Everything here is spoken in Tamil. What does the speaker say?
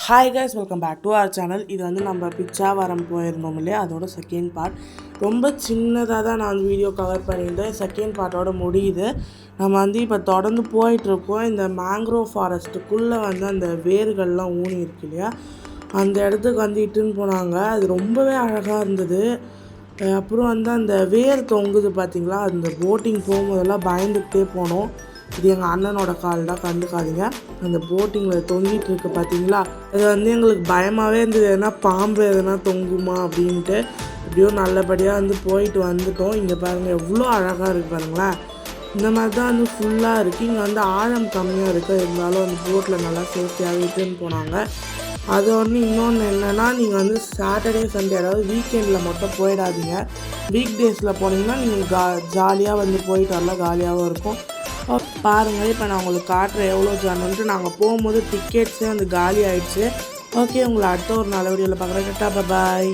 Hi guys, welcome back to our channel. இது வந்து நம்ம பிச்சாவரம் போயிருந்தோம் இல்லையா, அதோட செகண்ட் பார்ட். ரொம்ப சின்னதாக தான் நான் வந்து வீடியோ கவர் பண்ணியிருந்தேன். செகண்ட் பார்ட்டோட முடியுது. நம்ம வந்து இப்போ தொடர்ந்து போயிட்டுருக்கோம். இந்த மேங்க்ரோவ் ஃபாரஸ்ட்டுக்குள்ளே வந்து அந்த வேர்கள்லாம் ஊனி இருக்கு இல்லையா, அந்த இடத்துக்கு வந்து இட்டுன்னு போனாங்க. அது ரொம்பவே அழகாக இருந்தது. அப்புறம் வந்து அந்த வேர் தொங்குது பார்த்திங்களா, அந்த போட்டிங் போகும்போதெல்லாம் பயந்துக்கிட்டே போனோம். இது எங்கள் அண்ணனோட கால் தான், கண்டுக்காதீங்க. அந்த போட்டிங்கில் தொங்கிட்டு இருக்கு பார்த்தீங்களா, அது வந்து எங்களுக்கு பயமாகவே இருந்தது. எதனா பாம்பு எதனா தொங்குமா அப்படின்ட்டு. எப்படியோ நல்லபடியாக வந்து போயிட்டு வந்துட்டோம். இங்கே பாருங்கள் எவ்வளோ அழகாக இருக்குது பாருங்களேன். இந்த மாதிரி தான் வந்து ஃபுல்லாக இருக்குது. இங்கே வந்து ஆழம் கம்மியாக இருக்குது, இருந்தாலும் அந்த போட்டில் நல்லா சேஃப்டியாக விட்டுன்னு போனாங்க. அது ஒன்று. இன்னொன்று என்னென்னா, நீங்கள் வந்து சாட்டர்டே சண்டே அதாவது வீக்கெண்டில் மட்டும் போயிடாதீங்க. வீக் டேஸில் போனீங்கன்னா நீங்கள் ஜாலியாக வந்து போயிட்டு வரலாம், காலியாகவும் இருக்கும். பாருங்கள், இப்போ நான் உங்களுக்கு காட்டுறேன் எவ்வளோ ஜனன்ட்டு. நாங்கள் போகும்போது டிக்கெட்ஸே வந்து காலி ஆகிடுச்சு. ஓகே, உங்களை அடுத்த ஒரு நல்ல வீடியோவில் பார்க்குறேன். பாய்.